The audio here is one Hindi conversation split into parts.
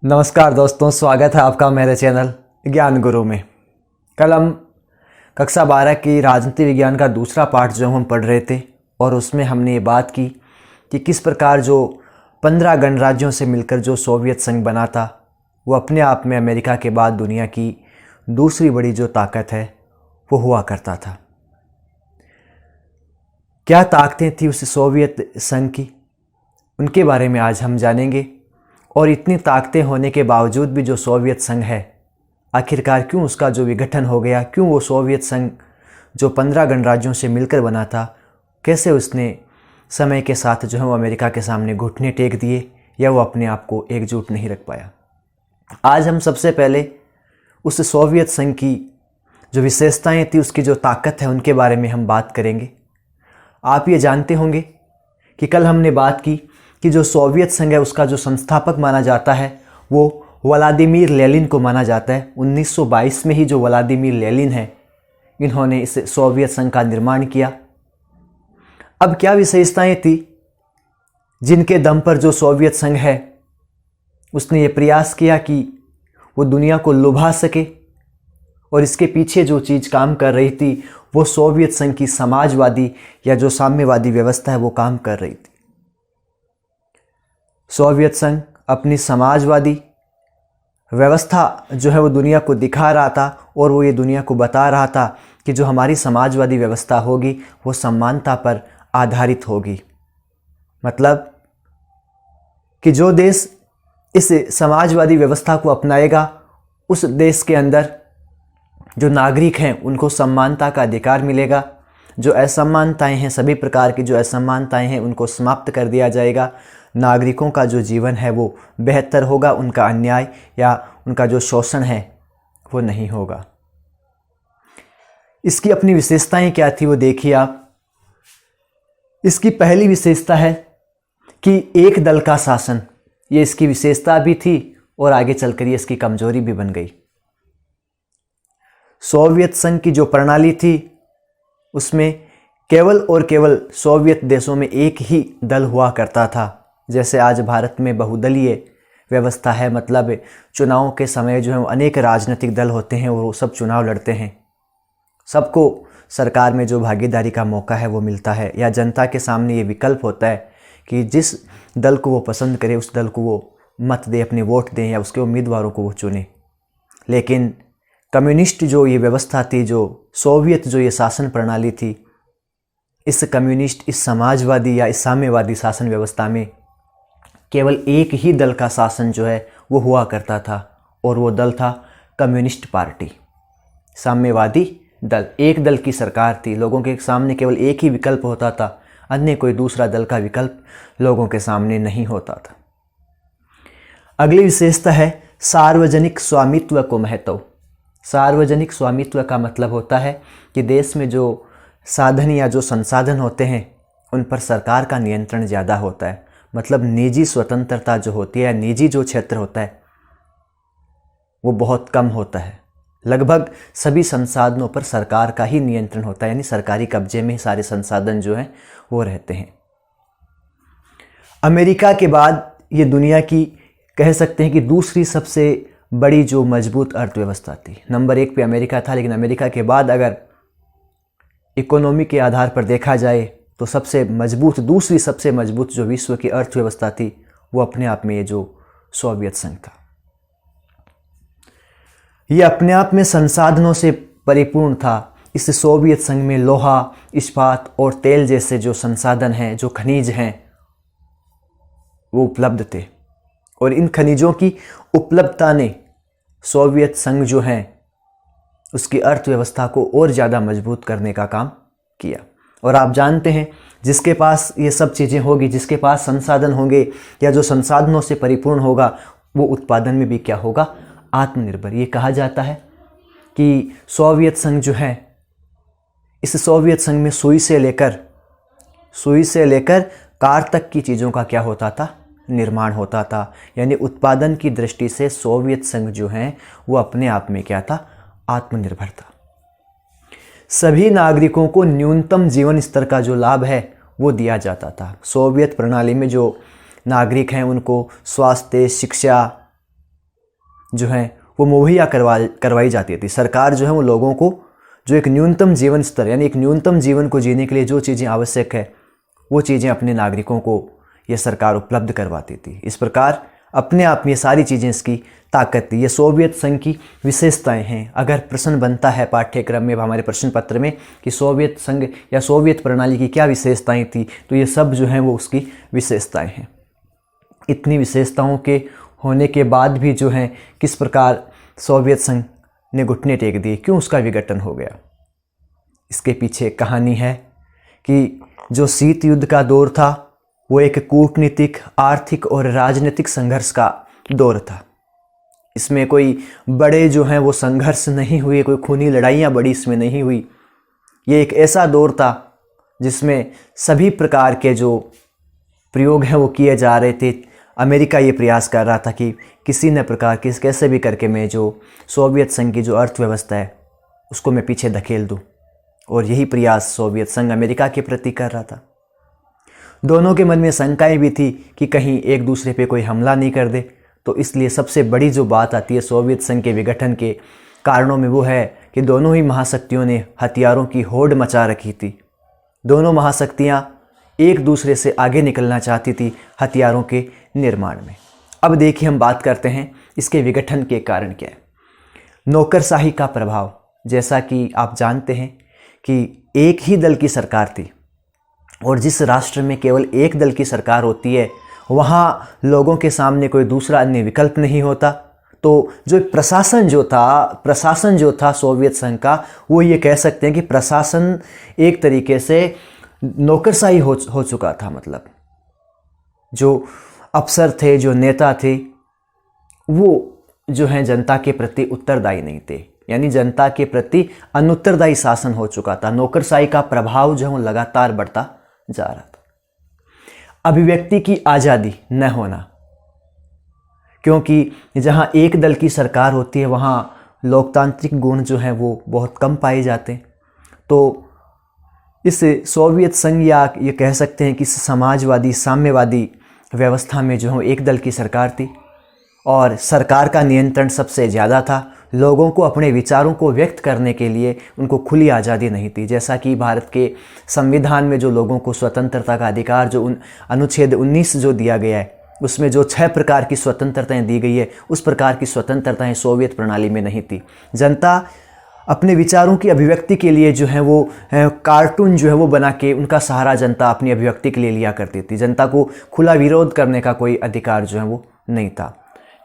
नमस्कार दोस्तों, स्वागत है आपका मेरे चैनल ज्ञान गुरु में। कल हम कक्षा 12 की राजनीति विज्ञान का दूसरा पाठ जो हम पढ़ रहे थे और उसमें हमने ये बात की कि किस प्रकार जो 15 गणराज्यों से मिलकर जो सोवियत संघ बना था वो अपने आप में अमेरिका के बाद दुनिया की दूसरी बड़ी जो ताकत है वो हुआ करता था। क्या ताकतें थी उस सोवियत संघ की, उनके बारे में आज हम जानेंगे। और इतनी ताकतें होने के बावजूद भी जो सोवियत संघ है, आखिरकार क्यों उसका जो विघटन हो गया, क्यों वो सोवियत संघ जो 15 गणराज्यों से मिलकर बना था, कैसे उसने समय के साथ जो है वो अमेरिका के सामने घुटने टेक दिए या वो अपने आप को एकजुट नहीं रख पाया। आज हम सबसे पहले उस सोवियत संघ की जो विशेषताएं थी, उसकी जो ताकत है, उनके बारे में हम बात करेंगे। आप ये जानते होंगे कि कल हमने बात की कि जो सोवियत संघ है उसका जो संस्थापक माना जाता है वो व्लादिमीर लेनिन को माना जाता है। 1922 में ही जो व्लादिमीर लेनिन है, इन्होंने इस सोवियत संघ का निर्माण किया। अब क्या विशेषताएं थी जिनके दम पर जो सोवियत संघ है उसने ये प्रयास किया कि वो दुनिया को लुभा सके, और इसके पीछे जो चीज़ काम कर रही थी वो सोवियत संघ की समाजवादी या जो साम्यवादी व्यवस्था है वो काम कर रही थी। सोवियत संघ अपनी समाजवादी व्यवस्था जो है वो दुनिया को दिखा रहा था और वो ये दुनिया को बता रहा था कि जो हमारी समाजवादी व्यवस्था होगी वो समानता पर आधारित होगी। मतलब कि जो देश इस समाजवादी व्यवस्था को अपनाएगा उस देश के अंदर जो नागरिक हैं उनको समानता का अधिकार मिलेगा। जो असमानताएं हैं, सभी प्रकार की जो असमानताएं हैं उनको समाप्त कर दिया जाएगा। नागरिकों का जो जीवन है वो बेहतर होगा, उनका अन्याय या उनका जो शोषण है वो नहीं होगा। इसकी अपनी विशेषताएं क्या थी वो देखिए आप। इसकी पहली विशेषता है कि एक दल का शासन, ये इसकी विशेषता भी थी और आगे चलकर ये इसकी कमजोरी भी बन गई। सोवियत संघ की जो प्रणाली थी उसमें केवल और केवल सोवियत देशों में एक ही दल हुआ करता था। जैसे आज भारत में बहुदलीय व्यवस्था है, मतलब चुनावों के समय जो है अनेक राजनीतिक दल होते हैं और वो सब चुनाव लड़ते हैं, सबको सरकार में जो भागीदारी का मौका है वो मिलता है, या जनता के सामने ये विकल्प होता है कि जिस दल को वो पसंद करे उस दल को वो मत दे, अपने वोट दें या उसके उम्मीदवारों को वो चुने। लेकिन कम्युनिस्ट जो ये व्यवस्था थी, जो सोवियत जो ये शासन प्रणाली थी, इस कम्युनिस्ट, इस समाजवादी या इस साम्यवादी शासन व्यवस्था में केवल एक ही दल का शासन जो है वो हुआ करता था और वो दल था कम्युनिस्ट पार्टी, साम्यवादी दल। एक दल की सरकार थी, लोगों के सामने केवल एक ही विकल्प होता था, अन्य कोई दूसरा दल का विकल्प लोगों के सामने नहीं होता था। अगली विशेषता है सार्वजनिक स्वामित्व को महत्व। सार्वजनिक स्वामित्व का मतलब होता है कि देश में जो साधन या जो संसाधन होते हैं उन पर सरकार का नियंत्रण ज़्यादा होता है। मतलब निजी स्वतंत्रता जो होती है, निजी जो क्षेत्र होता है वो बहुत कम होता है। लगभग सभी संसाधनों पर सरकार का ही नियंत्रण होता है, यानी सरकारी कब्जे में सारे संसाधन जो हैं वो रहते हैं। अमेरिका के बाद ये दुनिया की कह सकते हैं कि दूसरी सबसे बड़ी जो मजबूत अर्थव्यवस्था थी। नंबर 1 पे अमेरिका था, लेकिन अमेरिका के बाद अगर इकोनॉमी के आधार पर देखा जाए तो सबसे मजबूत, दूसरी सबसे मजबूत जो विश्व की अर्थव्यवस्था थी वो अपने आप में ये जो सोवियत संघ था। ये अपने आप में संसाधनों से परिपूर्ण था। इस सोवियत संघ में लोहा, इस्पात और तेल जैसे जो संसाधन हैं, जो खनिज हैं वो उपलब्ध थे, और इन खनिजों की उपलब्धता ने सोवियत संघ जो है उसकी अर्थव्यवस्था को और ज़्यादा मजबूत करने का काम किया। और आप जानते हैं जिसके पास ये सब चीज़ें होगी, जिसके पास संसाधन होंगे या जो संसाधनों से परिपूर्ण होगा, वो उत्पादन में भी क्या होगा, आत्मनिर्भर। ये कहा जाता है कि सोवियत संघ जो है, इस सोवियत संघ में सुई से लेकर कार तक की चीज़ों का क्या होता था, निर्माण होता था। यानी उत्पादन की दृष्टि से सोवियत संघ जो है वो अपने आप में क्या था, आत्मनिर्भर था। सभी नागरिकों को न्यूनतम जीवन स्तर का जो लाभ है वो दिया जाता था। सोवियत प्रणाली में जो नागरिक हैं उनको स्वास्थ्य, शिक्षा जो है वो मुहैया करवाई जाती थी। सरकार जो है वो लोगों को जो एक न्यूनतम जीवन स्तर यानी एक न्यूनतम जीवन को जीने के लिए जो चीज़ें आवश्यक है वो चीज़ें अपने नागरिकों को ये सरकार उपलब्ध करवाती थी। इस प्रकार अपने आप में ये सारी चीज़ें इसकी ताकत थी। ये सोवियत संघ की विशेषताएं हैं। अगर प्रश्न बनता है पाठ्यक्रम में हमारे प्रश्न पत्र में कि सोवियत संघ या सोवियत प्रणाली की क्या विशेषताएं थी, तो ये सब जो हैं वो उसकी विशेषताएं हैं। इतनी विशेषताओं के होने के बाद भी जो है किस प्रकार सोवियत संघ ने घुटने टेक दिए, क्यों उसका विघटन हो गया, इसके पीछे कहानी है कि जो शीत युद्ध का दौर था वो एक कूटनीतिक, आर्थिक और राजनीतिक संघर्ष का दौर था। इसमें कोई बड़े जो हैं वो संघर्ष नहीं हुए, कोई खूनी लड़ाइयाँ बड़ी इसमें नहीं हुई। ये एक ऐसा दौर था जिसमें सभी प्रकार के जो प्रयोग हैं वो किए जा रहे थे। अमेरिका ये प्रयास कर रहा था कि किसी न प्रकार कैसे भी करके मैं जो सोवियत संघ की जो अर्थव्यवस्था है उसको मैं पीछे धकेल दूँ, और यही प्रयास सोवियत संघ अमेरिका के प्रति कर रहा था। दोनों के मन में शंकाएं भी थी कि कहीं एक दूसरे पे कोई हमला नहीं कर दे। तो इसलिए सबसे बड़ी जो बात आती है सोवियत संघ के विघटन के कारणों में वो है कि दोनों ही महाशक्तियों ने हथियारों की होड़ मचा रखी थी। दोनों महाशक्तियाँ एक दूसरे से आगे निकलना चाहती थी हथियारों के निर्माण में। अब देखिए हम बात करते हैं इसके विघटन के कारण क्या है। नौकरशाही का प्रभाव, जैसा कि आप जानते हैं कि एक ही दल की सरकार थी, और जिस राष्ट्र में केवल एक दल की सरकार होती है वहाँ लोगों के सामने कोई दूसरा अन्य विकल्प नहीं होता। तो जो प्रशासन जो था सोवियत संघ का, वो ये कह सकते हैं कि प्रशासन एक तरीके से नौकरशाही हो चुका था। मतलब जो अफसर थे, जो नेता थे, वो जो हैं जनता के प्रति उत्तरदायी नहीं थे, यानी जनता के प्रति अनुत्तरदायी शासन हो चुका था। नौकरशाही का प्रभाव जो है वो लगातार बढ़ता जा रहा था। अभिव्यक्ति की आज़ादी न होना, क्योंकि जहाँ एक दल की सरकार होती है वहाँ लोकतांत्रिक गुण जो हैं वो बहुत कम पाए जाते हैं। तो इस सोवियत संघ या ये कह सकते हैं कि इस समाजवादी साम्यवादी व्यवस्था में जो है एक दल की सरकार थी और सरकार का नियंत्रण सबसे ज़्यादा था। लोगों को अपने विचारों को व्यक्त करने के लिए उनको खुली आज़ादी नहीं थी। जैसा कि भारत के संविधान में जो लोगों को स्वतंत्रता का अधिकार जो अनुच्छेद 19 जो दिया गया है उसमें जो 6 प्रकार की स्वतंत्रताएं दी गई है, उस प्रकार की स्वतंत्रताएं सोवियत प्रणाली में नहीं थी। जनता अपने विचारों की अभिव्यक्ति के लिए जो है वो कार्टून जो है वो बना के उनका सहारा जनता अपनी अभिव्यक्ति के लिए लिया करती थी। जनता को खुला विरोध करने का कोई अधिकार जो है वो नहीं था।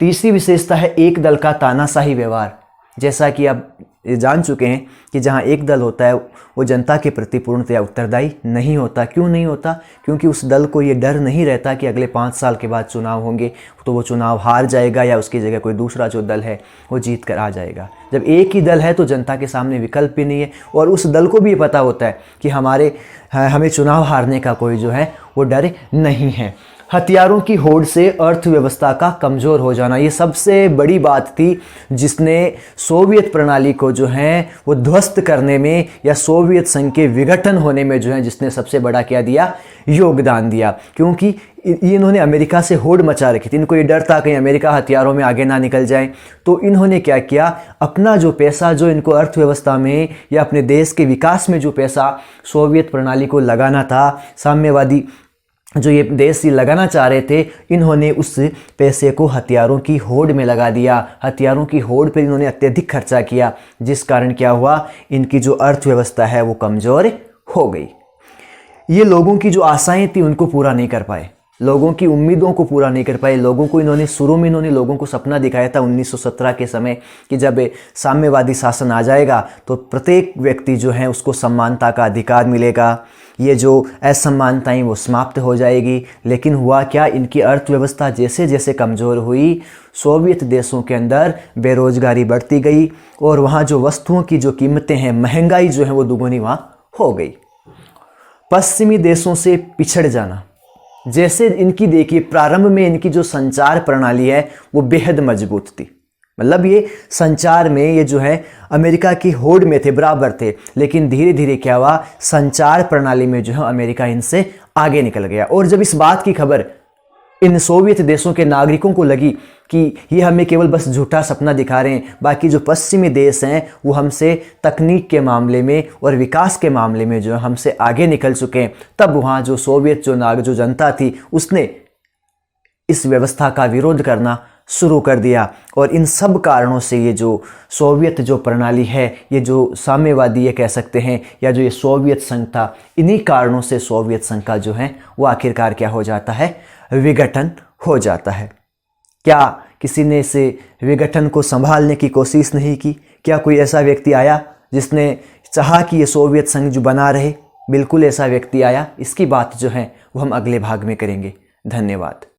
तीसरी विशेषता है एक दल का तानाशाही व्यवहार। जैसा कि आप जान चुके हैं कि जहाँ एक दल होता है वो जनता के प्रति पूर्णतया उत्तरदायी नहीं होता। क्यों नहीं होता? क्योंकि उस दल को ये डर नहीं रहता कि अगले 5 साल के बाद चुनाव होंगे तो वो चुनाव हार जाएगा या उसकी जगह कोई दूसरा जो दल है वो जीत कर आ जाएगा। जब एक ही दल है तो जनता के सामने विकल्प भी नहीं है, और उस दल को भी पता होता है कि हमें चुनाव हारने का कोई जो है वो डर नहीं है। हथियारों की होड़ से अर्थव्यवस्था का कमज़ोर हो जाना, ये सबसे बड़ी बात थी जिसने सोवियत प्रणाली को जो है वो ध्वस्त करने में या सोवियत संघ के विघटन होने में जो है जिसने सबसे बड़ा क्या दिया, योगदान दिया। क्योंकि इन्होंने अमेरिका से होड़ मचा रखी थी। इनको ये डर था कहीं अमेरिका हथियारों में आगे ना निकल जाए। तो इन्होंने क्या किया, अपना जो पैसा जो इनको अर्थव्यवस्था में या अपने देश के विकास में जो पैसा सोवियत प्रणाली को लगाना था, साम्यवादी जो ये देश ही लगाना चाह रहे थे, इन्होंने उस पैसे को हथियारों की होड़ में लगा दिया। हथियारों की होड़ पर इन्होंने अत्यधिक खर्चा किया, जिस कारण क्या हुआ, इनकी जो अर्थव्यवस्था है वो कमज़ोर हो गई। ये लोगों की जो आशाएं थी उनको पूरा नहीं कर पाए, लोगों की उम्मीदों को पूरा नहीं कर पाए। लोगों को शुरू में इन्होंने लोगों को सपना दिखाया था 1917 के समय कि जब साम्यवादी शासन आ जाएगा तो प्रत्येक व्यक्ति जो है उसको समानता का अधिकार मिलेगा, ये जो असमानताएं वो समाप्त हो जाएगी। लेकिन हुआ क्या, इनकी अर्थव्यवस्था जैसे जैसे कमज़ोर हुई, सोवियत देशों के अंदर बेरोजगारी बढ़ती गई और वहाँ जो वस्तुओं की जो कीमतें हैं, महंगाई जो है वो दुगुनी वहाँ हो गई। पश्चिमी देशों से पिछड़ जाना, जैसे इनकी देखिए प्रारंभ में इनकी जो संचार प्रणाली है वो बेहद मजबूत थी। मतलब ये संचार में ये जो है अमेरिका की होड़ में थे, बराबर थे। लेकिन धीरे धीरे क्या हुआ, संचार प्रणाली में जो है अमेरिका इनसे आगे निकल गया। और जब इस बात की खबर इन सोवियत देशों के नागरिकों को लगी कि ये हमें केवल बस झूठा सपना दिखा रहे हैं, बाकी जो पश्चिमी देश हैं वो हमसे तकनीक के मामले में और विकास के मामले में जो है हमसे आगे निकल चुके हैं, तब वहाँ जो सोवियत जो जनता थी उसने इस व्यवस्था का विरोध करना शुरू कर दिया। और इन सब कारणों से ये जो सोवियत जो प्रणाली है, ये जो साम्यवादी ये कह सकते हैं, या जो ये सोवियत संघ था, इन्हीं कारणों से सोवियत संघ का जो है वो आखिरकार क्या हो जाता है, विघटन हो जाता है। क्या किसी ने इसे विघटन को संभालने की कोशिश नहीं की? क्या कोई ऐसा व्यक्ति आया जिसने चाहा कि ये सोवियत संघ जो बना रहे? बिल्कुल ऐसा व्यक्ति आया। इसकी बात जो है वो हम अगले भाग में करेंगे। धन्यवाद।